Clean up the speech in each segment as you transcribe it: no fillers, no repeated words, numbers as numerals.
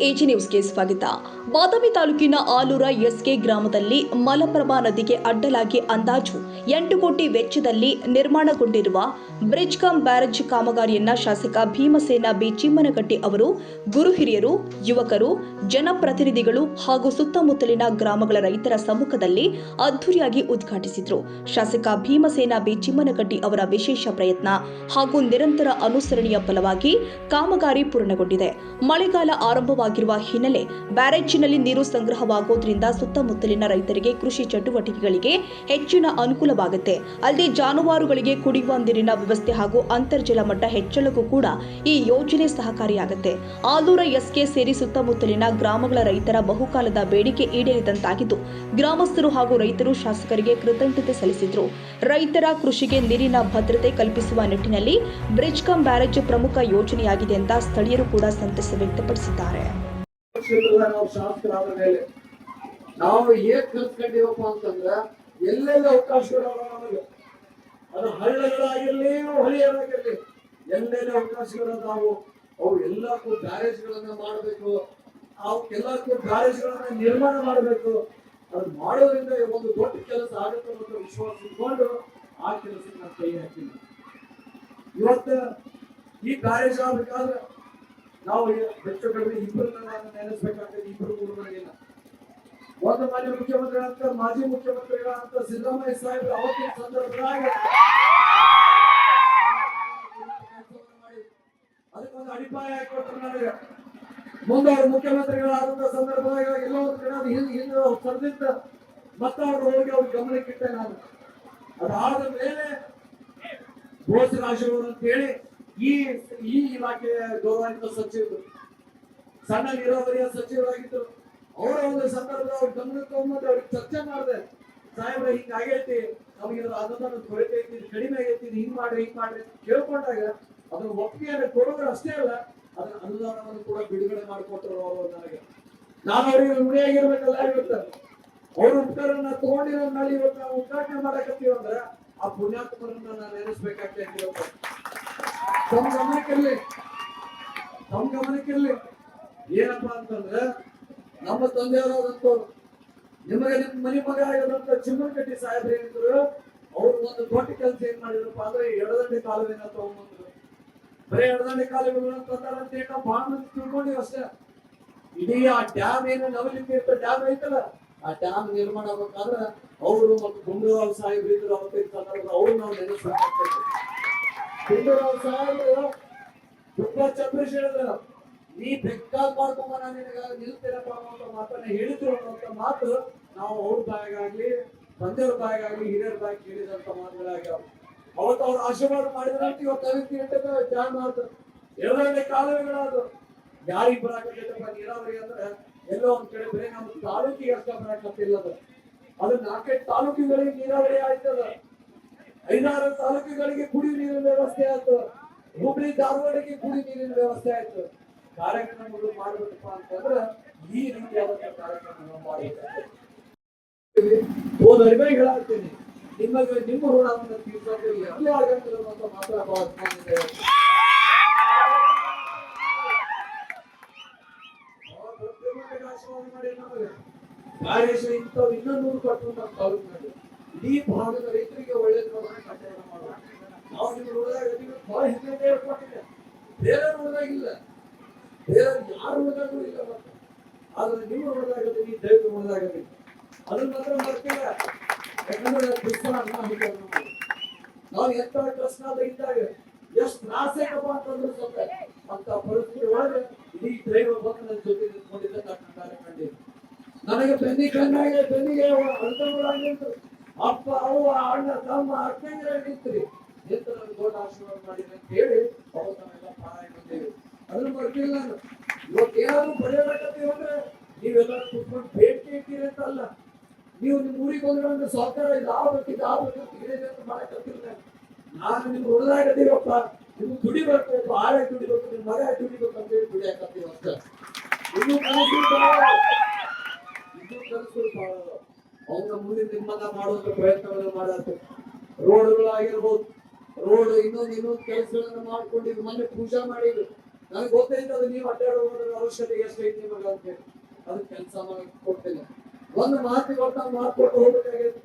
AG ನ್ಯೂಸ್ಗೆ ಸ್ವಾಗತ. ಬಾದಾಮಿ ತಾಲೂಕಿನ ಆಲೂರ ಎಸ್ಕೆ ಗ್ರಾಮದಲ್ಲಿ ಮಲಪ್ರಭಾ ನದಿಗೆ ಅಡ್ಡಲಾಗಿ ಅಂದಾಜು 8 ಕೋಟಿ ವೆಚ್ಚದಲ್ಲಿ ನಿರ್ಮಾಣಗೊಂಡಿರುವ ಬ್ರಿಡ್ಜ್ ಕಮ್ ಬ್ಯಾರೇಜ್ ಕಾಮಗಾರಿಯನ್ನ ಶಾಸಕ ಭೀಮಸೇನ ಬಿ ಚಿಮ್ಮನಕಟ್ಟಿ ಅವರು ಗುರು ಹಿರಿಯರು, ಯುವಕರು, ಜನಪ್ರತಿನಿಧಿಗಳು ಹಾಗೂ ಸುತ್ತಮುತ್ತಲಿನ ಗ್ರಾಮಗಳ ರೈತರ ಸಮ್ಮುಖದಲ್ಲಿ ಅದ್ದೂರಿಯಾಗಿ ಉದ್ಘಾಟಿಸಿದರು. ಶಾಸಕ ಭೀಮಸೇನ ಬಿ ಚಿಮ್ಮನಕಟ್ಟಿ ಅವರ ವಿಶೇಷ ಪ್ರಯತ್ನ ಹಾಗೂ ನಿರಂತರ ಅನುಸರಣೆಯ ಫಲವಾಗಿ ಕಾಮಗಾರಿ ಪೂರ್ಣಗೊಂಡಿದೆ. ಮಳೆಗಾಲ ಆರಂಭವಾಗಿರುವ ಹಿನ್ನೆಲೆ ಬ್ಯಾರೇಜಿನಲ್ಲಿ ನೀರು ಸಂಗ್ರಹವಾಗುವುದರಿಂದ ಸುತ್ತಮುತ್ತಲಿನ ರೈತರಿಗೆ ಕೃಷಿ ಚಟುವಟಿಕೆಗಳಿಗೆ ಹೆಚ್ಚಿನ ಅನುಕೂಲವಾಗುತ್ತೆ. ಅಲ್ಲದೆ ಜಾನುವಾರುಗಳಿಗೆ ಕುಡಿಯುವ ನೀರಿನ ವ್ಯವಸ್ಥೆ ಹಾಗೂ ಅಂತರ್ಜಲ ಮಟ್ಟ ಹೆಚ್ಚಳಕ್ಕೂ ಕೂಡ ಈ ಯೋಜನೆ ಸಹಕಾರಿಯಾಗುತ್ತೆ. ಆಲೂರ ಎಸ್ಕೆ ಸೇರಿ ಸುತ್ತಮುತ್ತಲಿನ ಗ್ರಾಮಗಳ ರೈತರ ಬಹುಕಾಲದ ಬೇಡಿಕೆ ಈಡೇರಿದಂತಾಗಿದ್ದು, ಗ್ರಾಮಸ್ಥರು ಹಾಗೂ ರೈತರು ಶಾಸಕರಿಗೆ ಕೃತಜ್ಞತೆ ಸಲ್ಲಿಸಿದರು. ರೈತರ ಕೃಷಿಗೆ ನೀರಿನ ಭದ್ರತೆ ಕಲ್ಪಿಸುವ ನಿಟ್ಟಿನಲ್ಲಿ ಬ್ರಿಡ್ಜ್ ಕಮ್ ಬ್ಯಾರೇಜ್ ಪ್ರಮುಖ ಯೋಜನೆಯಾಗಿದೆ ಅಂತ ಸ್ಥಳೀಯರು ಕೂಡ ಸಂತಸ ವ್ಯಕ್ತಪಡಿಸಿದ್ದಾರೆ. ನಾವು ಏನ್ ಕಲ್ತ್ಕೊಂಡಿವಪ್ಪ ಅಂತಂದ್ರ ಎಲ್ಲೆಲ್ಲ ಅವಕಾಶಗಳು ಅದು ಹಳ್ಳಗಳಾಗಿರ್ಲಿ ಹೊಳೆಯರಾಗಿರ್ಲಿ ಎಲ್ಲೆಲ್ಲ ಅವಕಾಶಗಳು ನಾವು ಅವು ಎಲ್ಲಕ್ಕೂ ಬ್ಯಾರೇಜ್ಗಳನ್ನ ಮಾಡಬೇಕು. ಅವಕ್ಕೆಲ್ಲಕ್ಕೂ ಬ್ಯಾರೇಜ್ಗಳನ್ನ ನಿರ್ಮಾಣ ಮಾಡಬೇಕು. ಅದು ಮಾಡೋದ್ರಿಂದ ಒಂದು ದೊಡ್ಡ ಕೆಲಸ ಆಗುತ್ತೆ ಅನ್ನೋ ವಿಶ್ವಾಸ ಇಟ್ಕೊಂಡು ಆ ಕೆಲಸಕ್ಕೆ ನಾನು ಕೈ ಹಾಕಿಲ್ಲ. ಇವತ್ತು ಈ ಬ್ಯಾರೇಜ್ ಆಗ್ಬೇಕಾದ್ರೆ ನಾವು ಹೆಚ್ಚು ಕಡಿಮೆ ಇಬ್ಬರನ್ನ ನೆನೆಸ್ಬೇಕಾಗ್ತದೆ. ಇಬ್ಬರು ಗುರುಗಳಿಗಿಲ್ಲ. ಒಂದು ಮಾನ್ಯ ಮುಖ್ಯಮಂತ್ರಿಗಳಂತ ಮಾಜಿ ಮುಖ್ಯಮಂತ್ರಿಗಳಂತ ಸಿದ್ದರಾಮಯ್ಯ ಸಾಹೇಬರು ಅವತ್ತಿನ ಸಂದರ್ಭದಾಗ ಅದಕ್ಕೊಂದು ಅಡಿಪಾಯ ಹಾಕೊಟ್ರು ನನಗೆ. ಮುಂದೆ ಅವರು ಮುಖ್ಯಮಂತ್ರಿಗಳಾದಂತ ಸಂದರ್ಭದಾಗ ಎಲ್ಲೋ ಒಂದು ಕಡೆ ಹಿಂದೆ ಸರ್ದಿದ್ದ ಮತ್ತ ಅವ್ರು ಹೋಗಿ ಅವ್ರ ಗಮನಕ್ಕಿಟ್ಟೆ ನಾನು. ಅದಾದ ಮೇಲೆ ಬೋಸರಾಜವರು ಅಂತ ಹೇಳಿ ಈ ಇಲಾಖೆಯ ಗೌರವಾನ್ವಿತ ಸಚಿವರು, ಸಣ್ಣ ನೀರಾವರಿಯ ಸಚಿವರಾಗಿದ್ದರು. ಅವರ ಒಂದು ಸಂದರ್ಭ ಅವ್ರ ಗಮನಕ್ಕೆ ತಗೊಂಡು ಅವ್ರಿಗೆ ಚರ್ಚೆ ಮಾಡಿದೆ. ಸಾಹೇಬ್ರ ಹಿಂಗ ಆಗೈತಿ, ನಮಗೆ ಅನುದಾನ ಕೊರತೆ ಐತಿ, ಕಡಿಮೆ ಆಗೈತಿ, ಹಿಂಗ್ ಮಾಡ್ರಿ ಕೇಳ್ಕೊಂಡಾಗ ಅದನ್ನ ಒಪ್ಪಿಗೆಯನ್ನು ಕೊಡೋರು ಅಷ್ಟೇ ಅಲ್ಲ, ಅದನ್ನ ಅನುದಾನವನ್ನು ಕೂಡ ಬಿಡುಗಡೆ ಮಾಡಿಕೊಟ್ಟರು ಅವರು ನನಗೆ. ನಾನು ಅವರಿಗೆ ಋಣಿಯಾಗಿರ್ಬೇಕಲ್ಲ. ಇವತ್ತು ಅವ್ರ ಉಪಕಾರನ್ನ ತಗೊಂಡಿರೋ ಮೇಲೆ ಇವತ್ತು ನಾವು ಉದ್ಘಾಟನೆ ಮಾಡಕತ್ತೀವಿ ಅಂದ್ರೆ ಆ ಪುಣ್ಯಾತ್ಮರನ್ನ ನಾನು ನೆನೆಸ್ಬೇಕಾಗ್ತೈತಿ. ತಮ್ಮ ಗಮನಕ್ಕಿರ್ಲಿ ಏನಪ್ಪಾ ಅಂತಂದ್ರೆ ನಮ್ಮ ತಂದೆಯವರಾದಂತವ್ರು ನಿಮಗೆ ನಿಮ್ಮ ಮನೆ ಮಗ ಆಗಿದಂತ ಚಿಮ್ಮನಕಟ್ಟಿ ಸಾಹೇಬ್ರು ಏನಿದ್ರು, ಅವ್ರು ಒಂದು ದೊಡ್ಡ ಕೆಲಸ ಏನ್ ಮಾಡಿದ್ರಪ್ಪ ಅಂದ್ರೆ ಎಡದಂಡೆ ಕಾಲುವೆನ ತಗೊಂಡ್ಬಂದ್ರು. ಬರೀ ಎಡದಂಡೆ ಕಾಲುವೆಗಳು ತಂದಾರಂತ ನಾವು ಬಹಳ ಮಂದಿ ತಿಳ್ಕೊಂಡಿವಿ ಅಷ್ಟೇ. ಇಡೀ ಆ ಡ್ಯಾಮ್ ಏನು ನವಲಿಂದ ಡ್ಯಾಮ್ ಐತಲ್ಲ, ಆ ಡ್ಯಾಮ್ ನಿರ್ಮಾಣ ಆಗ್ಬೇಕಾದ್ರೆ ಅವರು ಮತ್ತು ಗುಂಡೂರಾವ್ ಸಾಹೇಬ್ರು ಇದ್ರು. ಅವತ್ತಿನ ಸಂದರ್ಭ ಅವ್ರು ನಾವು ನೆನೆಸ್ಬೇಕಾಗ್ತೈತಿ. ಗುಂಡೂರಾವ್ ಸಾಹೇಬ್ರು ತುಂಬಾ ಚಂದ್ರಶ್ ಹೇಳಿದ್ರು, ನೀ ಬೇಕಾದ್ ಮಾಡ್ಕೊಂಬ, ನಾನು ನಿನಗ ನಿಲ್ತೀರಪ್ಪ ಅನ್ನೋ ಮಾತನ್ನ ಹೇಳಿದ್ರು. ಅನ್ನೋಂಥ ಮಾತು ನಾವು ಅವ್ರ ಬಾಯಿಗಾಗ್ಲಿ, ತಂದೆಯವ್ರ ಬಾಯಿಗಾಗ್ಲಿ, ಹಿರಿಯರ ಬಾಯಿ ಕೇಳಿದಂತ ಮಾತುಗಳಾಗ್ಯಾವ. ಅವತ್ತು ಅವ್ರು ಆಶೀರ್ವಾದ ಮಾಡಿದ್ರಂತ ಇವತ್ತು 5 ಗಂಟೆಗೆ ಡ್ಯಾಮ್ ಆದ್ರು, 2 ಕಾಲುವೆಗಳಾದ್ರು. ಯಾರಿಗೆ ಬರಾಕತ್ತೈತಪ್ಪ ನೀರಾವರಿ ಅಂದ್ರೆ ಎಲ್ಲೋ ಒಂದ್ ಕಡೆ ಬರೀ ನಮ್ಮ ತಾಲೂಕಿಗೆ ಅಷ್ಟ ಬರಾಕತ್ತಿಲ್ಲ. ಅದು 4 ತಾಲೂಕುಗಳಿಗೆ ನೀರಾವರಿ ಆಯ್ತದ, 5-6 ತಾಲೂಕುಗಳಿಗೆ ಕುಡಿಯುವ ನೀರಿನ ವ್ಯವಸ್ಥೆ ಆಯ್ತು, ಹುಬ್ಳಿ ಧಾರವಾಡಕ್ಕೆ ಕುಡಿಯುವ ನೀರಿನ ವ್ಯವಸ್ಥೆ ಆಯ್ತು. ಕಾರ್ಯಕ್ರಮಗಳು ಮಾಡ್ಬೇಕಪ್ಪ ಅಂತಂದ್ರೆ ಈ ರೀತಿಯಾದಂತಹ ಕಾರ್ಯಕ್ರಮಗಳು ಮಾಡಬೇಕು. ಹೇಳಾಗ್ತೀನಿ, ನಿಮ್ಮ ಋಣವನ್ನು ತೀರ್ಸೋದು ಎಲ್ಲಿ ಆಗಂಗಿಲ್ಲ ಅಂತ ಮಾತಾಡಬಾರ್ದು. ಆಶೀರ್ವಾದ ಮಾಡಿ ನಮಗೆ ಬ್ಯಾರೇಜ್ ಇಂಥವು 200 ಕಟ್ಟುವಂತ ತಾಲೂಕಿನಲ್ಲಿ ಇಡೀ ಭಾಗದ ರೈತರಿಗೆ ಒಳ್ಳೆಯ ಕಟ್ಟಡ ಮಾಡೋಣ. ನಾವು ನಿಮ್ಮ ಋಣದಾಗ ಬಹಳ ಹಿಂದೆ ಹೇಳ್ಕೊಟ್ಟಿದೆ. ಬೇರೆ ಋಣದಾಗಿಲ್ಲ, ಬೇರೆ ಯಾರು ಋಣದಾಗೂ ಇಲ್ಲ. ಆದ್ರೆ ನಿಮ್ಮ ಋಣದಾಗತ್ತೆ, ಈ ದೈವ ಋಣದಾಗತ್ತೆ. ಅದನ್ನ ಮಾತ್ರ ಮಾಡ್ತೀರ. ಯಾಕಂದ್ರೆ ನಾವು ಎಂತ ಕಷ್ಟನಾದ ಇದ್ದಾಗ ಎಷ್ಟು ತ್ರಾಸೇಕಪ್ಪ ಅಂತಂದ್ರೆ ಸ್ವಲ್ಪ ಅಂತ ಪರಿಸ್ಥಿತಿ ಒಳಗೆ ಇಡೀ ದೈವ ಬಂದು ನನ್ನ ಜೊತೆ ನಿಂತ್ಕೊಂಡಿದ್ದ ಕಂಡಿದ್ದೆ. ನನಗೆ ಬೆನ್ನಿಗೆ ಅರ್ಥಗಳಾಗಿತ್ತು. ಅಪ್ಪ ಅವ್ವ ಅಣ್ಣ ತಮ್ಮ ಅಕ್ಕಂಗಿರಾಗಿರ್ತೀರಿ ನಿಂತು ನನಗೆ ದೊಡ್ಡ ಆಶೀರ್ವಾದ ಮಾಡಿದ್ರೆ ಅಂತ ಹೇಳಿ ಅವತ್ತು ನಾವೆಲ್ಲ ಪಾರಾಯ ಬಂದೇವಿ. ಅದನ್ನ ಬರ್ತಿಲ್ಲ ನಾನು. ಇವತ್ತು ಏನಾದ್ರು ಬರೆಯಬೇಕಂತೀವಿ ಅಂದ್ರೆ ನೀವೆಲ್ಲರೂ ಕುತ್ಕೊಂಡು ಬೇಡಿಕೆ ಇಟ್ಟಿರಿ ಅಂತ ಅಲ್ಲ, ನೀವು ನಿಮ್ಮ ಊರಿಗೆ ಬಂದ್ರೆ ಸರ್ಕಾರ ಇದಾಗಬೇಕಂತ ಹೇಳಿದೆ ಅಂತ ಮಾಡಕತ್ತಿಲ್ಲ. ನಾನು ನಿಮ್ಗೆ ಉಳಿದಾಗದೀವಪ್ಪ, ನಿಮ್ಗೆ ದುಡಿಬೇಕು, ಆಳೆ ದುಡಿಬೇಕು, ನಿಮ್ ಮಗ ದುಡಿಬೇಕು ಅಂತ ಹೇಳಿ ದುಡಿಯಾಕತ್ತೀವಿ ಅಷ್ಟೇ. ಇನ್ನೂ ಕನಸುಗಳು ಬಾಳ ಅವನ ಮುಂದೆ ನಿಮ್ಮನ್ನ ಮಾಡುವಂತ ಪ್ರಯತ್ನಗಳನ್ನು ಮಾಡತ್ತೆ. ರೋಡ್ಗಳಾಗಿರ್ಬೋದು, ರೋಡ್ ಇನ್ನೊಂದು ಕೆಲಸಗಳನ್ನ ಮಾಡ್ಕೊಂಡಿದ್ದು. ಮೊನ್ನೆ ಪೂಜಾ ಮಾಡಿದ್ರು, ನನಗೆ ಗೊತ್ತೈತೆ ಅದು ನೀವು ಅಡ್ಡಾಡೋದ್ರ ಅವಶ್ಯಕತೆ ಎಷ್ಟೈತಿ ನಿಮಗೆ ಅಂತ ಹೇಳಿ ಅದಕ್ಕೆ ಕೆಲಸ ಮಾಡಕ್ ಕೊಡ್ತೇನೆ. ಒಂದು ಮಾತು ಕೊಟ್ಟು ಹೋಗ್ಬೇಕಾಗೈತಿ.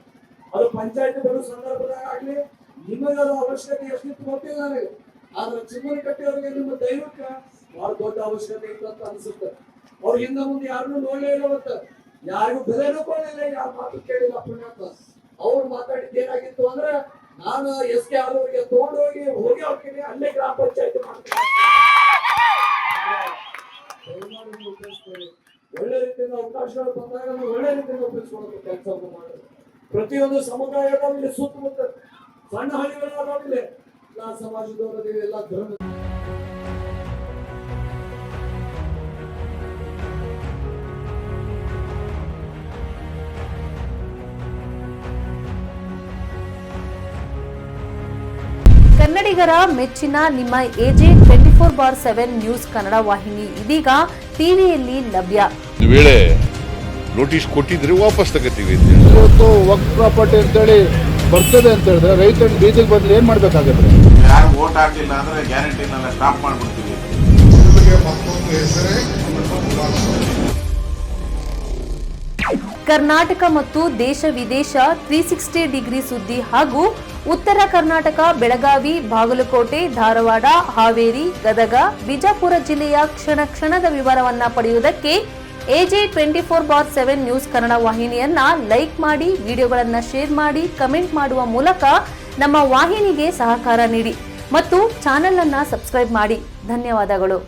ಅದು ಪಂಚಾಯತ್ ಬರೋ ಸಂದರ್ಭದಾಗ ಆಗ್ಲಿ ನಿಮಗದ ಅವಶ್ಯಕತೆ ಎಷ್ಟಿತ್ತು ಗೊತ್ತಿಲ್ಲ ನನಗೆ. ಆದ್ರೆ ಚಿಮ್ಮನಕಟ್ಟೆಯವರಿಗೆ ನಿಮ್ಮ ದೈವಕ್ಕೆ ಬಹಳ ದೊಡ್ಡ ಅವಶ್ಯಕತೆ ಇತ್ತು ಅಂತ ಅನ್ಸುತ್ತೆ. ಅವ್ರು ಹಿಂದೆ ಮುಂದೆ ಯಾರನ್ನೂ ನೋಡ್ಲೇ ಇಲ್ಲ, ಅವತ್ತ ಯಾರಿಗೂ ಬೆಲೆನೂ ಕೊಡಲಿಲ್ಲ, ಯಾರ ಮಾತು ಕೇಳಿಲ್ಲ. ಪುಣ್ಯಾತ್ಮ ಅವ್ರು ಮಾತಾಡಿದ್ದು ಏನಾಗಿತ್ತು ಅಂದ್ರೆ, ನಾನು SK ಆದವರಿಗೆ ತಗೊಂಡೋಗಿ ಹೋಗ್ತೀನಿ, ಅಲ್ಲೇ ಗ್ರಾಮ ಪಂಚಾಯತ್ ಮಾಡ್ತೀನಿ. ಒಳ್ಳೆ ರೀತಿಯಿಂದ ಅವಕಾಶಗಳು ಬಂದಾಗ ಒಳ್ಳೆ ರೀತಿಯಿಂದ ಉಪಯೋಗಿಸ್ಕೊಳ್ಳೋದು ಕೆಲಸವನ್ನು ಮಾಡೋದು. ಪ್ರತಿಯೊಂದು ಸಮುದಾಯದಲ್ಲಿ ಸುತ್ತಮುತ್ತ ಸಣ್ಣ ಹಳ್ಳಿಗಳಾಗಲಿ ಎಲ್ಲಾ ಸಮಾಜದವರದೇ ಎಲ್ಲ ಧರ್ಮ ಕನ್ನಡಿಗರ ಮೆಚ್ಚಿನ ನಿಮ್ಮ AJ 24/7 ನ್ಯೂಸ್ ಕನ್ನಡ ವಾಹಿನಿ ಇದೀಗ ಟಿವಿಯಲ್ಲಿ ಲಭ್ಯ. ಒಂದು ವೇಳೆ ನೋಟಿಸ್ ಕೊಟ್ಟಿದ್ರೆ ವಾಪಸ್ ತಗೋತೀವಿ. ಇವತ್ತು ವಕ್ಫ್ ಪ್ರಾಪರ್ಟಿ ಅಂತೇಳಿ ಬರ್ತದೆ ಅಂತ ಹೇಳಿದ್ರೆ ರೈತರ ಬೀದಿಗೆ ಬದಲು ಏನ್ ಮಾಡ್ಬೇಕಾಗತ್ತೆ? ಯಾರು ವೋಟ್ ಹಾಕಲಿಲ್ಲ ಅಂದ್ರೆ ಗ್ಯಾರಂಟಿನೆಲ್ಲ ಸ್ಟಾಪ್ ಮಾಡ್ಬಿಡ್ತೀವಿ. ಕರ್ನಾಟಕ ಮತ್ತು ದೇಶ ವಿದೇಶ 360 ಡಿಗ್ರಿ ಸುದ್ದಿ ಹಾಗೂ ಉತ್ತರ ಕರ್ನಾಟಕ ಬೆಳಗಾವಿ, ಬಾಗಲಕೋಟೆ, ಧಾರವಾಡ, ಹಾವೇರಿ, ಗದಗ, ಬಿಜಾಪುರ ಜಿಲ್ಲೆಯ ಕ್ಷಣ ಕ್ಷಣದ ವಿವರವನ್ನ ಪಡೆಯುವುದಕ್ಕೆ AJ 24/7 ನ್ಯೂಸ್ ಕನ್ನಡ ವಾಹಿನಿಯನ್ನ ಲೈಕ್ ಮಾಡಿ, ವಿಡಿಯೋಗಳನ್ನ ಶೇರ್ ಮಾಡಿ, ಕಮೆಂಟ್ ಮಾಡುವ ಮೂಲಕ ನಮ್ಮ ವಾಹಿನಿಗೆ ಸಹಕಾರ ನೀಡಿ ಮತ್ತು ಚಾನೆಲ್ ಅನ್ನ ಸಬ್ಸ್ಕ್ರೈಬ್ ಮಾಡಿ. ಧನ್ಯವಾದಗಳು.